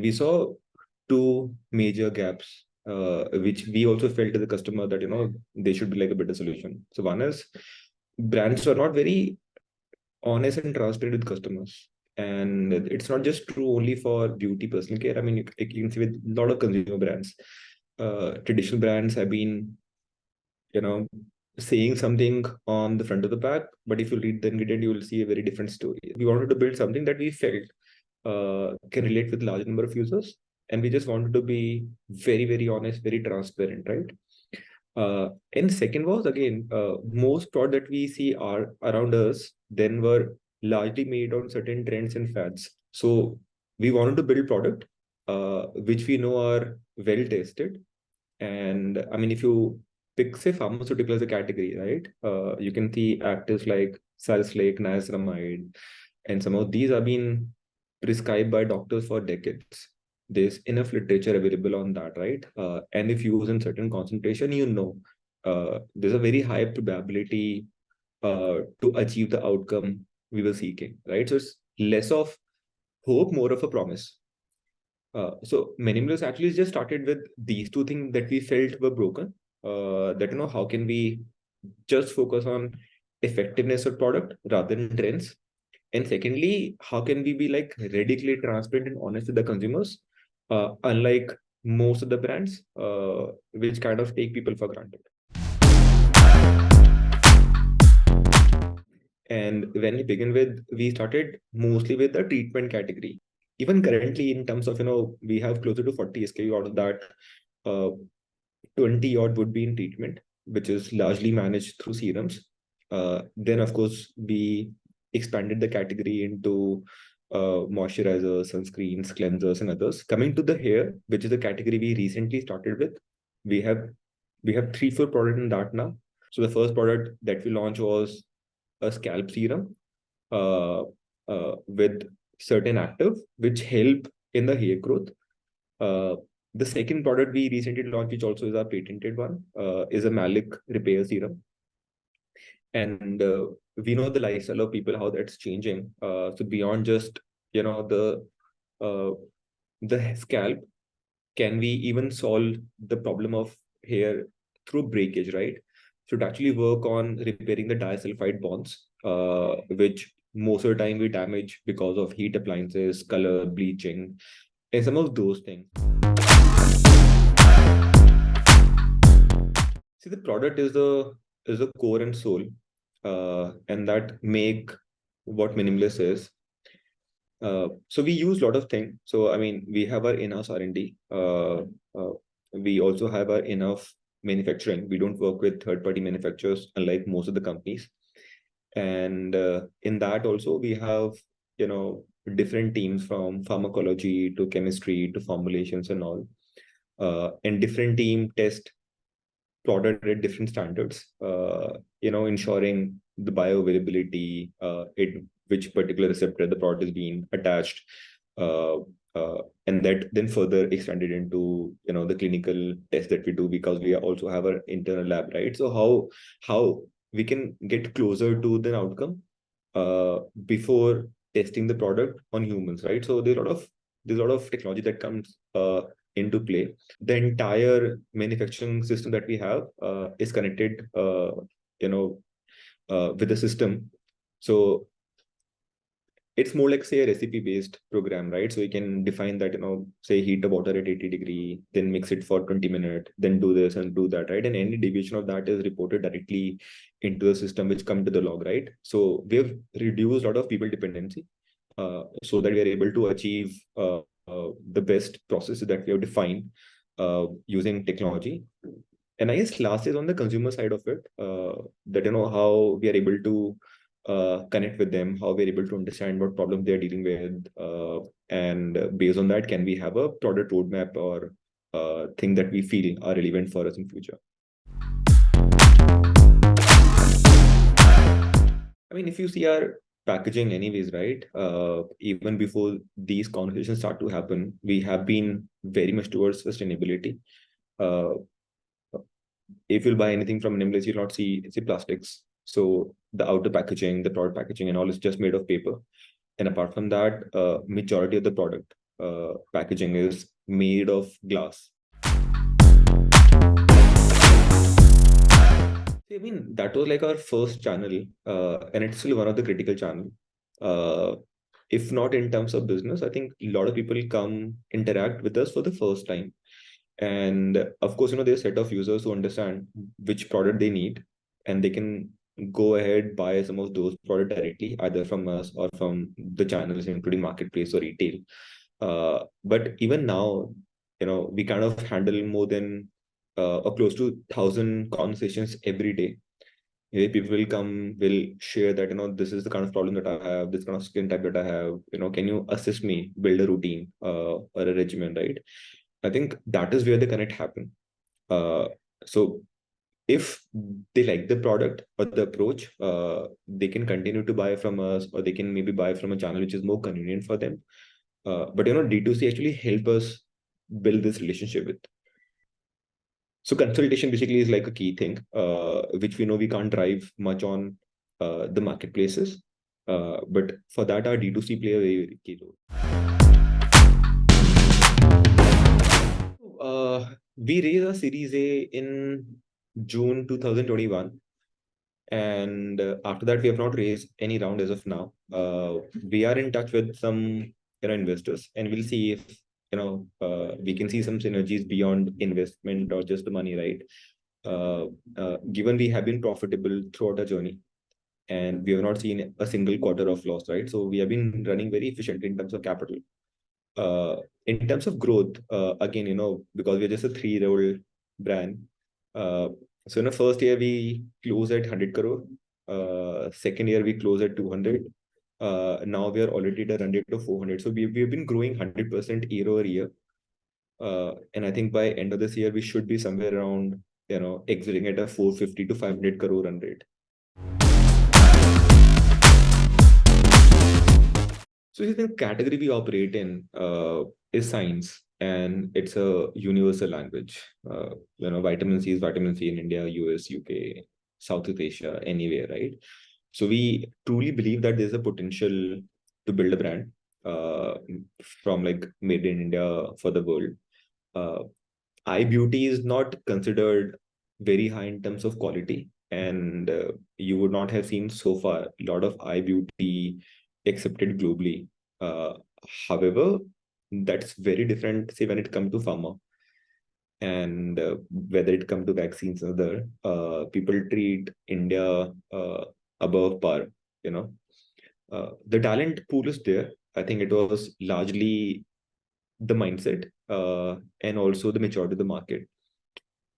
we saw two major gaps, which we also felt to the customer that, they should be like a better solution. So one is brands are not very honest and transparent with customers. And it's not just true only for beauty personal care. I mean, you can see with a lot of consumer brands. Traditional brands have been, you know, saying something on the front of the pack, but if you read the ingredient, you will see a very different story. We wanted to build something that we felt can relate with large number of users, and we just wanted to be very, very honest, very transparent, right? And second was again, most products that we see are around us then were largely made on certain trends and fads. So we wanted to build product which we know are well tested. And I mean, if you pick say pharmaceutical as a category, right? You can see actives like salicylic, niacinamide, and some of these have been prescribed by doctors for decades. There's enough literature available on that, right? And if you use in certain concentration, there's a very high probability to achieve the outcome we were seeking, right? So it's less of hope, more of a promise. So Minimalist actually just started with these two things that we felt were broken. That how can we just focus on effectiveness of product rather than trends? And secondly, how can we be like radically transparent and honest with the consumers, unlike most of the brands, which kind of take people for granted. And when we begin with, we started mostly with the treatment category. Even currently, in terms of, we have closer to 40 SKU. Out of that, 20 odd would be in treatment, which is largely managed through serums. Then, of course, we expanded the category into moisturizers, sunscreens, cleansers, and others. Coming to the hair, which is a category we recently started with, we have 3-4 products in that now. So the first product that we launched was a scalp serum with certain active which help in the hair growth. The second product we recently launched, which also is our patented one, is a Malik repair serum. And we know the lifestyle of people, how that's changing. So beyond just, the scalp, can we even solve the problem of hair through breakage, right? So to actually work on repairing the disulfide bonds, which most of the time we damage because of heat appliances, color, bleaching, and some of those things. See, the product is the core and soul, and that make what Minimalist is. So we use a lot of things. So I mean, we have our in-house R&D. We also have our enough manufacturing. We don't work with third-party manufacturers, unlike most of the companies. And in that also, we have different teams from pharmacology to chemistry to formulations and all. And different team test product at different standards. Ensuring the bioavailability, which particular receptor the product is being attached, and that then further extended into the clinical test that we do, because we also have our internal lab, right? So how we can get closer to the outcome before testing the product on humans, right? So there's a lot of technology that comes into play. The entire manufacturing system that we have is connected with the system. So it's more like, say, a recipe based program, right? So you can define that, say, heat the water at 80 degree, then mix it for 20 minutes, then do this and do that, right? And any deviation of that is reported directly into the system, which come to the log, right? So we have reduced a lot of people dependency so that we are able to achieve the best processes that we have defined using technology. And I guess last is on the consumer side of it, that how we are able to connect with them, how we're able to understand what problem they're dealing with, and based on that, can we have a product roadmap or thing that we feel are relevant for us in future. I mean, if you see our packaging anyways, right? Even before these conversations start to happen, we have been very much towards sustainability. If you'll buy anything from Minimalist, you'll not see plastics. So the outer packaging, the product packaging and all is just made of paper. And apart from that, majority of the product packaging is made of glass. I mean, that was like our first channel, and it's still one of the critical channel. Uh, if not in terms of business, I think a lot of people come interact with us for the first time. And of course, there's a set of users who understand which product they need, and they can go ahead buy some of those products directly, either from us or from the channels, including marketplace or retail. But even now, we kind of handle more than or close to 1,000 conversations every day. People will come, will share that, this is the kind of problem that I have, this kind of skin type that I have, can you assist me build a routine or a regimen, right? I think that is where the connect happen. So if they like the product or the approach, they can continue to buy from us, or they can maybe buy from a channel which is more convenient for them. But D2C actually help us build this relationship with. So consultation basically is like a key thing, which we know we can't drive much on the marketplaces. But for that, our D2C play a very key role. We raised a Series A in June 2021. And after that, we have not raised any round as of now. We are in touch with some investors, and we'll see if we can see some synergies beyond investment or just the money, right? Given we have been profitable throughout our journey, and we have not seen a single quarter of loss, right? So we have been running very efficiently in terms of capital. In terms of growth, again, because we're just a 3-year-old brand. So in the first year, we closed at 100 crore. Second year, we closed at 200. Now we are already at a run rate of 400. So we've been growing 100% year over year. And I think by end of this year, we should be somewhere around, exiting at a 450 to 500 crore run rate. So the category we operate in is science, and it's a universal language. Vitamin C is vitamin C in India, US, UK, Southeast Asia, anywhere, right? So we truly believe that there's a potential to build a brand from like made in India for the world. Eye beauty is not considered very high in terms of quality, and you would not have seen so far a lot of eye beauty accepted globally. Uh, However, that's very different, say, when it comes to pharma, and whether it comes to vaccines or other, people treat India above par. The talent pool is there. I think it was largely the mindset and also the maturity of the market.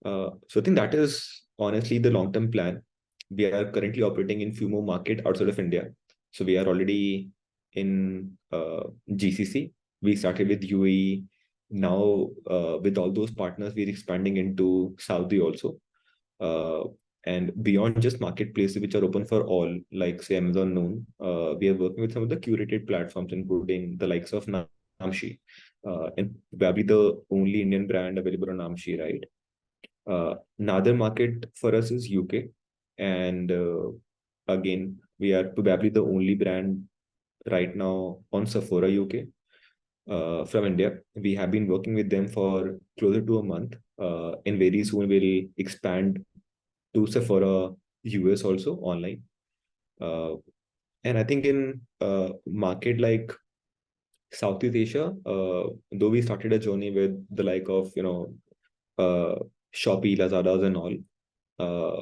So I think that is honestly the long-term plan. We are currently operating in few more market outside of India. So we are already in GCC. We started with UAE. Now with all those partners, we're expanding into Saudi also. And beyond just marketplaces which are open for all, like say Amazon Noon, we are working with some of the curated platforms, including the likes of Namshi, and probably the only Indian brand available on Namshi, right? Another market for us is UK, and again, we are probably the only brand right now on Sephora UK from India. We have been working with them for closer to a month, and very soon we'll expand to Sephora US also online. And I think in market like Southeast Asia, though we started a journey with the like of uh, Shopee, Lazadas, and all,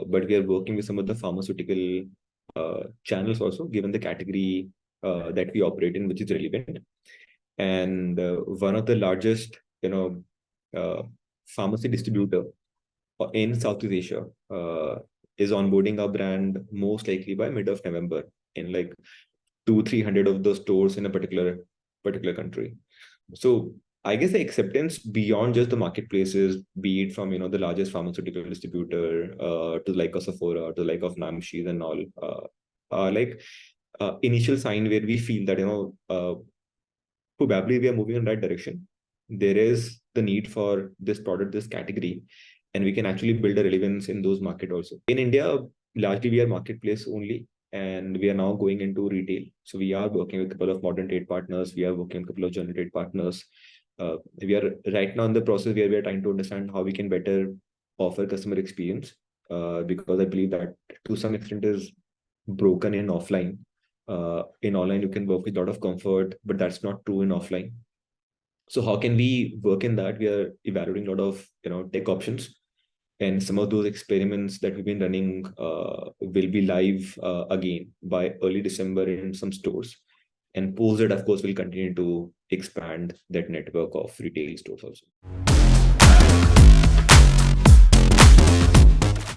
but we are working with some of the pharmaceutical channels also, given the category that we operate in, which is relevant. And one of the largest, pharmacy distributor in Southeast Asia is onboarding our brand most likely by mid of November in like 200-300 of those stores in a particular country. So I guess the acceptance beyond just the marketplaces, be it from the largest pharmaceutical distributor to like a Sephora, to like of Namshi and all, like initial sign where we feel that probably we are moving in the right direction. There is the need for this product, this category, and we can actually build a relevance in those market also. In India, largely we are marketplace only, and we are now going into retail. So we are working with a couple of modern trade partners. We are working with a couple of general trade partners. We are right now in the process where we are trying to understand how we can better offer customer experience, because I believe that to some extent is broken in offline. In online, you can work with a lot of comfort, but that's not true in offline. So how can we work in that? We are evaluating a lot of tech options, and some of those experiments that we've been running will be live again by early December in some stores. And post that, of course, will continue to expand that network of retail stores also.